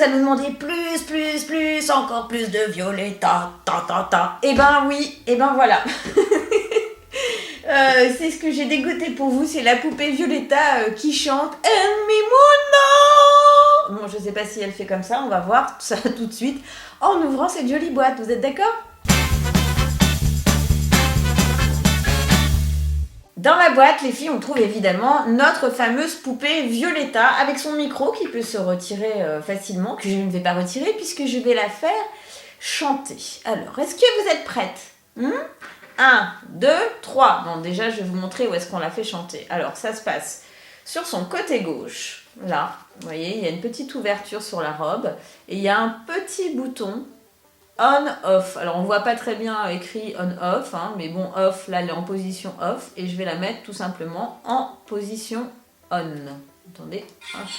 à nous demander plus, encore plus de Violetta, ta. Eh ben oui, et ben voilà. C'est ce que j'ai dégoté pour vous, c'est la poupée Violetta qui chante El mi mundo. Bon, je sais pas si elle fait comme ça, on va voir ça tout de suite en ouvrant cette jolie boîte. Vous êtes d'accord ? Dans la boîte, les filles, on trouve évidemment notre fameuse poupée Violetta avec son micro qui peut se retirer facilement, que je ne vais pas retirer puisque je vais la faire chanter. Alors, est-ce que vous êtes prêtes ? 1, 2, 3. Bon, déjà, je vais vous montrer où est-ce qu'on la fait chanter. Alors, ça se passe sur son côté gauche. Là, vous voyez, il y a une petite ouverture sur la robe et il y a un petit bouton on-off. Alors, on ne voit pas très bien écrit on-off, hein, mais bon, off, là, elle est en position off et je vais la mettre tout simplement en position on. Attendez. Voilà.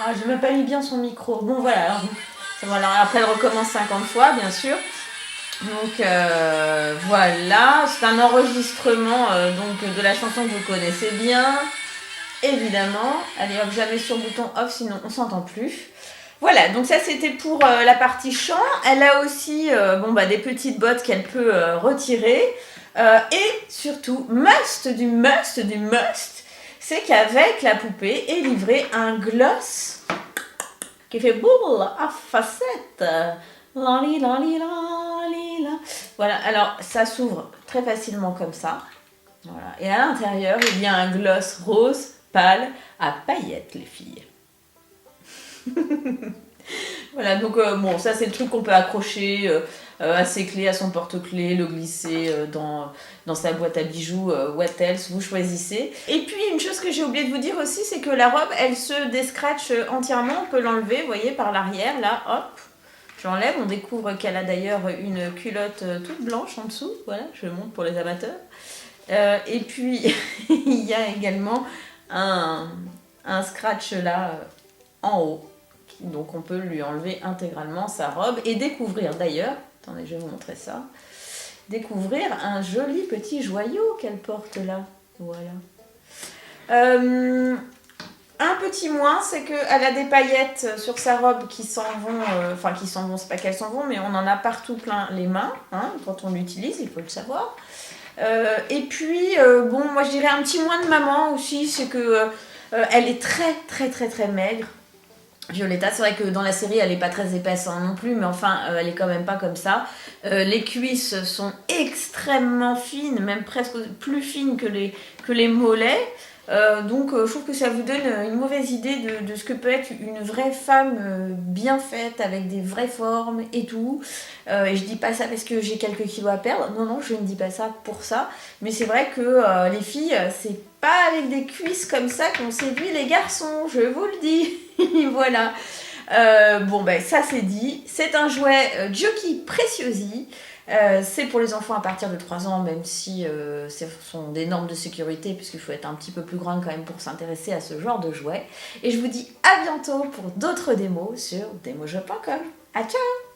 Ah, je n'ai même pas mis bien son micro. Bon, voilà. Alors, ça va, alors après, elle recommence 50 fois, bien sûr. Donc, voilà. C'est un enregistrement donc, de la chanson que vous connaissez bien. Évidemment. Allez, hop, je la mets sur le bouton off, sinon on ne s'entend plus. Voilà, donc ça, c'était pour la partie chant. Elle a aussi des petites bottes qu'elle peut retirer. Et surtout, du must, c'est qu'avec la poupée est livré un gloss qui fait boule à facettes. Voilà, alors ça s'ouvre très facilement comme ça. Voilà. Et à l'intérieur, il y a un gloss rose pâle à paillettes, les filles. Voilà, donc bon, ça c'est le truc qu'on peut accrocher à ses clés, à son porte-clés, le glisser dans sa boîte à bijoux, what else, vous choisissez. Et puis une chose que j'ai oublié de vous dire aussi, c'est que la robe, elle se descratche entièrement, on peut l'enlever, vous voyez, par l'arrière, là, hop, j'enlève, on découvre qu'elle a d'ailleurs une culotte toute blanche en dessous, voilà, je le montre pour les amateurs. Et puis, il y a également un scratch là, en haut. Donc on peut lui enlever intégralement sa robe et découvrir d'ailleurs, attendez je vais vous montrer ça, découvrir un joli petit joyau qu'elle porte là, voilà. Un petit moins, c'est qu'elle a des paillettes sur sa robe qui s'en vont, c'est pas qu'elles s'en vont, mais on en a partout plein les mains, hein, quand on l'utilise, il faut le savoir. Et puis, moi je dirais un petit moins de maman aussi, c'est que elle est très maigre. Violetta, c'est vrai que dans la série, elle n'est pas très épaisse hein, non plus, mais enfin, elle est quand même pas comme ça. Les cuisses sont extrêmement fines, même presque plus fines que les mollets. Donc, je trouve que ça vous donne une mauvaise idée de ce que peut être une vraie femme bien faite, avec des vraies formes et tout. Et je dis pas ça parce que j'ai quelques kilos à perdre. Non, je ne dis pas ça pour ça. Mais c'est vrai que les filles, c'est pas avec des cuisses comme ça qu'on séduit les garçons, je vous le dis. Voilà. Ça c'est dit. C'est un jouet Jockey Preciosi. C'est pour les enfants à partir de 3 ans, même si ce sont des normes de sécurité, puisqu'il faut être un petit peu plus grand quand même pour s'intéresser à ce genre de jouet. Et je vous dis à bientôt pour d'autres démos sur demojeux.com. À ciao!